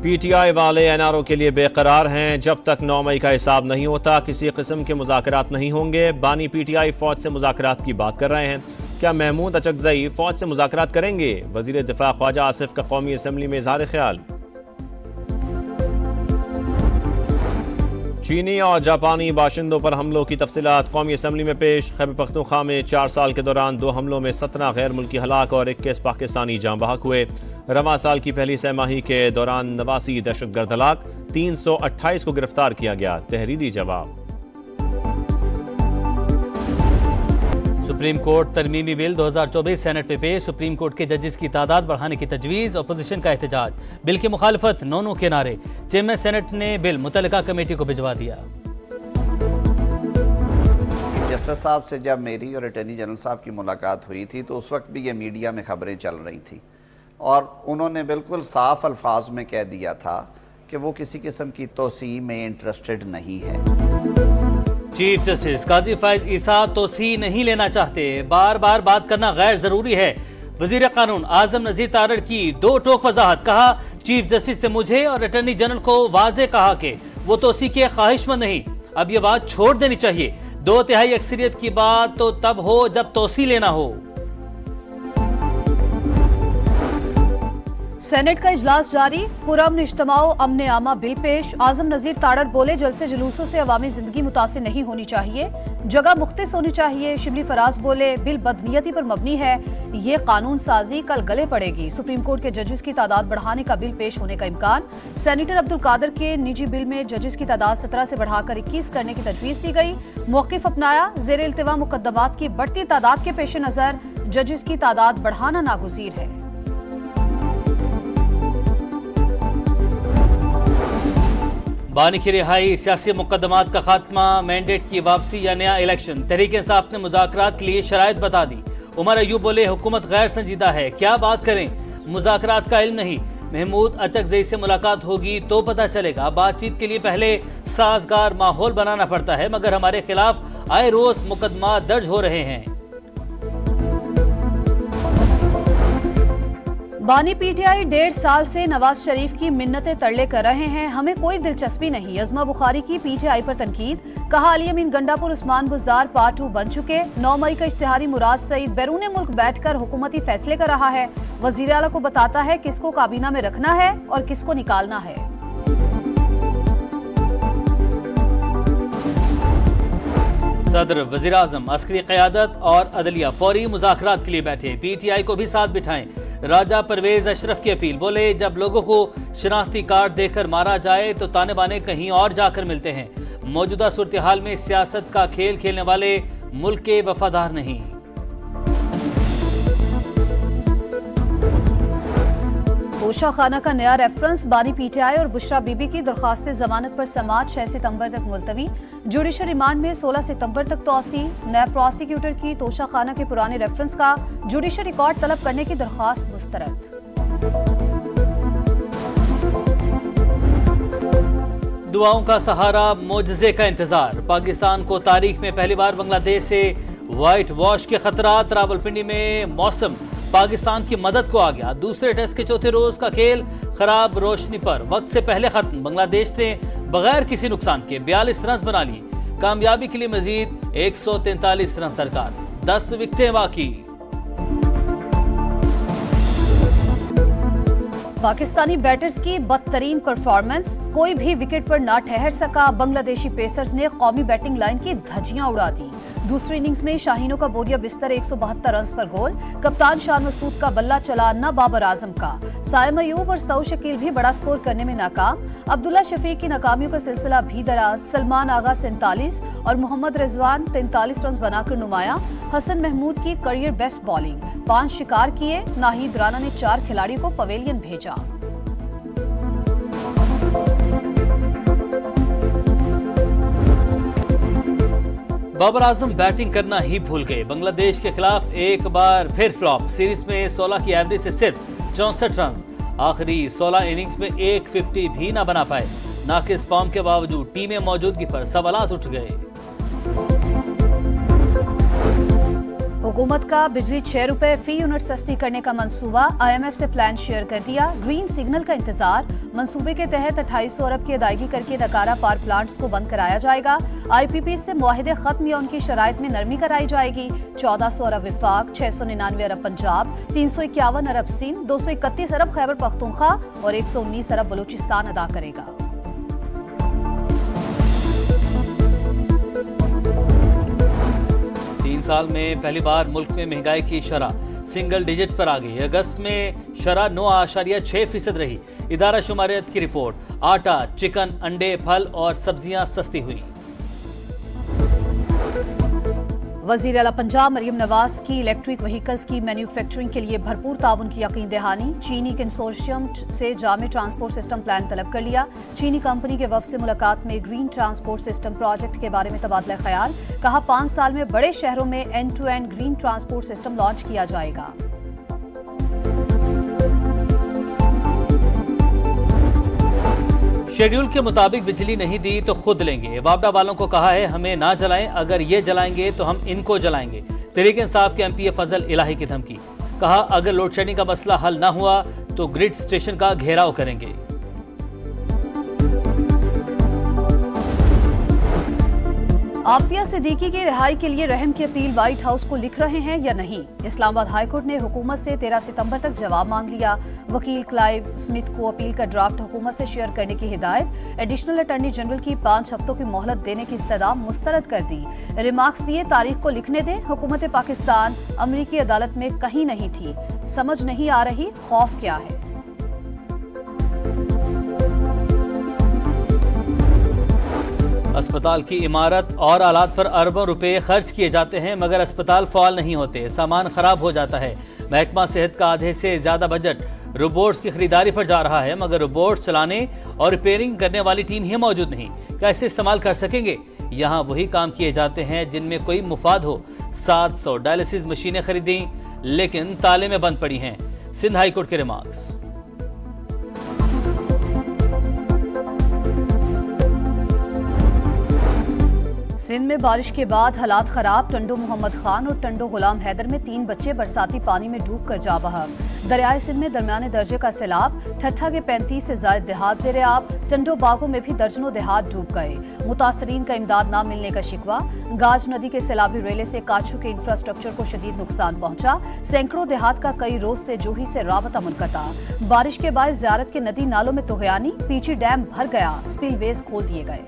PTI वाले NRO के लिए बेकरार हैं। जब तक 9 मई का हिसाब नहीं होता किसी किस्म के मुज़ाकरात नहीं होंगे। बानी पीटीआई फौज से मुज़ाकरात की बात कर रहे हैं। क्या महमूद अचकज़ई फौज से मुज़ाकरात करेंगे? वज़ीर दिफा ख्वाजा आसिफ का कौमी असम्बली में इज़हार ख्याल। चीनी और जापानी बाशिंदों पर हमलों की तफसीलात कौमी असम्बली में पेश। खैबर पख्तूनख्वा में 4 साल के दौरान 2 हमलों में 17 गैर मुल्की हलाक और 21 पाकिस्तानी जाँ बहक हुए। रवां साल की पहली सहमाही के दौरान 89 दहशतगर्द हलाक, 328 को गिरफ्तार किया गया। तहरीरी जवाब। सुप्रीम कोर्ट तरमीमी बिल 2024 सेनेट में पेश। सुप्रीम कोर्ट के जजेस की तादाद बढ़ाने की तजवीज़, अपोजिशन का एहतजाज। बिल की मुखालफत, नो के नारे। चेयरमैन सेनेट ने बिल मुतल्लिका कमेटी को भिजवा दिया। जस्टिस साहब से जब मेरी और अटॉर्नी जनरल साहब की मुलाकात हुई थी तो उस वक्त भी ये मीडिया में खबरें चल रही थी और उन्होंने बिल्कुल साफ अल्फाज में कह दिया था कि वो किसी किस्म की तोसी में इंटरेस्टेड नहीं है। चीफ जस्टिस काजी फैज ईसा तोसी नहीं लेना चाहते। बार बार बात करना गैर जरूरी है। वजीर कानून आजम नजीर तारड़ की 2 टोक वजाहत। कहा चीफ जस्टिस ने मुझे और अटॉर्नी जनरल को वाजे कहा कि वो तोसी के ख्वाहिशमंद नहीं। अब ये बात छोड़ देनी चाहिए। 2/3 अक्सरियत की बात तो तब हो जब तोसी लेना हो। सेनेट का इजलास जारी। पुरअमन इज्तिमाओ अमन आमा बिल पेश। आजम नजीर तारड़ बोले जलसे जुलूसों से अवामी जिंदगी मुतासिर नहीं होनी चाहिए, जगह मुख्तस होनी चाहिए। शिबली फराज बोले बिल बदनीयती पर मबनी है, ये कानून साजी कल गले पड़ेगी। सुप्रीम कोर्ट के जजेस की तादाद बढ़ाने का बिल पेश होने का इम्कान। सेनेटर अब्दुल कादर के निजी बिल में जजेस की तादाद 17 से बढ़ाकर 21 करने की तजवीज़ दी गई। मौक़िफ़ अपनाया। ज़ेर इल्तिवा मुकद्दमात की बढ़ती तादाद के पेश नज़र जजेस की तादाद बढ़ाना नागुज़ीर है। बानी की रिहाई, सियासी मुकदमात का खात्मा, मैंडेट की वापसी या नया इलेक्शन। तहरीक इंसाफ ने मुज़ाकरात के लिए शराइत बता दी। उमर अयूब बोले हुकूमत गैर संजीदा है, क्या बात करें, मुज़ाकरात का इल्म नहीं। महमूद अचकज़ई से मुलाकात होगी तो पता चलेगा। बातचीत के लिए पहले साजगार माहौल बनाना पड़ता है, मगर हमारे खिलाफ आए रोज मुकदमा दर्ज हो रहे हैं। बानी पीटीआई 1.5 साल से नवाज शरीफ की मिन्नतें तरले कर रहे हैं, हमें कोई दिलचस्पी नहीं। अज़मा बुखारी की पीटीआई पर तनकीद। कहा अली अमीन गंडापुर उस्मान बुजदार पार्ट 2 बन चुके। 9 मई का इश्तिहारी मुराद सईद बैरून मुल्क बैठकर हुकूमती फैसले कर रहा है। वज़ीर आला को बताता है किसको काबीना में रखना है और किसको निकालना है। सदर, वज़ीर आज़म, अस्करी क़यादत और अदलिया फौरी मुज़ाकरात के लिए बैठे। पीटीआई को भी साथ बिठाएं। राजा परवेज अशरफ की अपील। बोले जब लोगों को शनाख्ती कार्ड देकर मारा जाए तो ताने बाने कहीं और जाकर मिलते हैं। मौजूदा सूरत हाल में सियासत का खेल खेलने वाले मुल्क के वफादार नहीं। तोशा खाना का नया रेफरेंस। बानी पीटीआई और बुशरा बीबी की दरखास्त जमानत पर समाअत 6 सितंबर तक मुलतवी। जुडिशल रिमांड में 16 सितंबर तक तोसी। नैब प्रोसिक्यूटर की तोशा खाना के पुराने रेफरेंस का जुडिशल रिकॉर्ड तलब करने की दरखास्त मुस्तरद। दुआओं का सहारा, मोजज़े का इंतजार। पाकिस्तान को तारीख में पहली बार बांग्लादेश से व्हाइट वॉश के खतरात। रावलपिंडी में मौसम पाकिस्तान की मदद को आ गया। दूसरे टेस्ट के चौथे रोज का खेल खराब रोशनी पर वक्त से पहले खत्म। बांग्लादेश ने बगैर किसी नुकसान के 42 रन बना लिए। कामयाबी के लिए मजीद 143 रन दरकार। 10 विकेटें बाकी। पाकिस्तानी बैटर्स की बदतरीन परफॉर्मेंस, कोई भी विकेट पर ना ठहर सका। बांग्लादेशी पेसर्स ने कौमी बैटिंग लाइन की धज्जियां उड़ा दी। दूसरी इनिंग्स में शाहीनों का बोरिया बिस्तर 172 रन पर गोल। कप्तान शान मसूद का बल्ला चला न बाबर आजम का। साइम अयूब और सऊ शकील भी बड़ा स्कोर करने में नाकाम। अब्दुल्ला शफीक की नाकामियों का सिलसिला भी दराज। सलमान आगा 47 और मोहम्मद रिजवान 43 रन बनाकर नुमाया। हसन महमूद की करियर बेस्ट बॉलिंग, 5 शिकार किए। नाहिद राना ने 4 खिलाड़ियों को पवेलियन भेजा। बाबर आजम बैटिंग करना ही भूल गए। बांग्लादेश के खिलाफ एक बार फिर फ्लॉप। सीरीज में 16 की एवरेज से सिर्फ 64 रन। आखिरी 16 इनिंग्स में 150 भी ना बना पाए। नाकिस फॉर्म के बावजूद टीमें मौजूदगी पर सवालात उठ गए। हुकूमत का बिजली 6 रुपए फी यूनिट सस्ती करने का मंसूबा, IMF से प्लान शेयर कर दिया। ग्रीन सिग्नल का इंतजार, मंसूबे के तहत 2800 अरब की अदायगी करके नकारा पावर प्लांट्स को बंद कराया जाएगा। IPP से मुआहिदे खत्म या उनकी शराइत में नरमी कराई जाएगी। 1400 अरब विफाक, 699 अरब पंजाब, 351 अरब सिंध, 231 अरब खैबर पख्तूनख्वा और 119 अरब बलूचिस्तान अदा करेगा। साल में पहली बार मुल्क में महंगाई की शरह सिंगल डिजिट पर आ गई। अगस्त में शरह 9.6% रही। इदारा शुमारियत की रिपोर्ट, आटा, चिकन, अंडे, फल और सब्जियां सस्ती हुई। वज़ीर आला पंजाब मरियम नवाज की इलेक्ट्रिक व्हीकल्स की मैन्युफैक्चरिंग के लिए भरपूर ताउन की यकीन दहानी। चीनी कंसोर्शियम से जामे ट्रांसपोर्ट सिस्टम प्लान तलब कर लिया। चीनी कंपनी के वफ्द से मुलाकात में ग्रीन ट्रांसपोर्ट सिस्टम प्रोजेक्ट के बारे में तबादला ख्याल। कहा 5 साल में बड़े शहरों में end to end green transport system launch किया जाएगा। शेड्यूल के मुताबिक बिजली नहीं दी तो खुद लेंगे। वापडा वालों को कहा है हमें ना जलाएं, अगर ये जलाएंगे तो हम इनको जलाएंगे। तहरीक इंसाफ के MPA फजल इलाही की धमकी। कहा अगर लोड शेडिंग का मसला हल ना हुआ तो ग्रिड स्टेशन का घेराव करेंगे। आफिया सिद्दीकी की रिहाई के लिए रहम की अपील व्हाइट हाउस को लिख रहे हैं या नहीं? इस्लामाबाद हाईकोर्ट ने हुकूमत से 13 सितंबर तक जवाब मांग लिया। वकील क्लाइव स्मिथ को अपील का ड्राफ्ट हुकूमत से शेयर करने की हिदायत। एडिशनल अटॉर्नी जनरल की 5 हफ्तों की मोहलत देने की इस्तदा मुस्तरद कर दी। रिमार्क्स दिए तारीख को लिखने दें। हुकूमत पाकिस्तान अमरीकी अदालत में कहीं नहीं थी, समझ नहीं आ रही खौफ क्या है। अस्पताल की इमारत और आलात पर अरबों रुपए खर्च किए जाते हैं मगर अस्पताल फाल नहीं होते, सामान खराब हो जाता है। महकमा सेहत का आधे से ज्यादा बजट रोबोट्स की खरीदारी पर जा रहा है मगर रोबोट्स चलाने और रिपेयरिंग करने वाली टीम ही मौजूद नहीं। कैसे इस्तेमाल कर सकेंगे? यहाँ वही काम किए जाते हैं जिनमें कोई मुफाद हो। 700 डायलिसिस मशीनें खरीदी लेकिन ताले में बंद पड़ी हैं। सिंध हाईकोर्ट के रिमार्क्स। सिंध में बारिश के बाद हालात खराब। टंडो मोहम्मद खान और टंडो गुलाम हैदर में 3 बच्चे बरसाती पानी में डूबकर जा बहक। दरियाए सिंध में दरमियाने दर्जे का सैलाब। ठट्ठा के 35 से ज्यादा देहात ज़ेरे आब। टंडो बागों में भी दर्जनों देहात डूब गए। मुतासरीन का इमदाद न मिलने का शिकवा। गाज नदी के सैलाबी रेले से काछू के इंफ्रास्ट्रक्चर को शदीद नुकसान पहुंचा। सैकड़ों देहात का कई रोज से जूही से राबता मुनक़ता। बारिश के बाद ज़ियारत के नदी नालों में तुग़यानी। पीछी डैम भर गया, स्पिलवेज खोल दिए गए।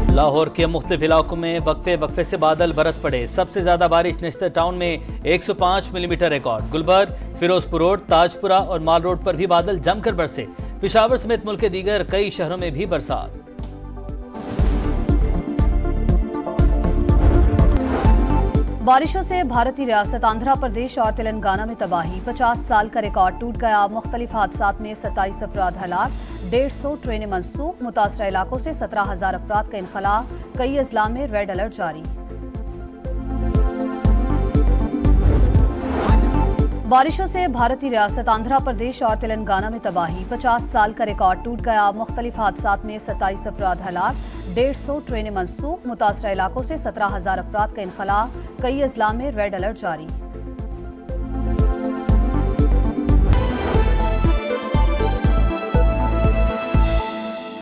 लाहौर के मुख्तलिफ इलाकों में वक्फे से बादल बरस पड़े। सबसे ज्यादा बारिश नेस्तर टाउन में 105 millimetre record. Gulberg, Ferozepur road, Tajpura और माल रोड पर भी बादल जमकर बरसे। पेशावर समेत मुल्क के दीगर कई शहरों में भी बरसात। बारिशों से भारतीय रियासत आंध्र प्रदेश और तेलंगाना में तबाही। 50 साल का रिकॉर्ड टूट गया। मुख्तलिफ हादसात में 27 अफराद हलाक। 150 ट्रेनें मनसूख। मुतासरा इलाकों से 17,000 अफराद का इनखला। कई अजला में रेड अलर्ट जारी। बारिशों से भारतीय रियासत आंध्र प्रदेश और तेलंगाना में तबाही। 50 साल का रिकॉर्ड टूट गया। मुख्तलिफ हादसात में 27 अफराद हलाक। 150 ट्रेनें मनसूख। मुतासरा इलाकों से 17,000 अफराद का इनखला। कई अजला में रेड अलर्ट जारी।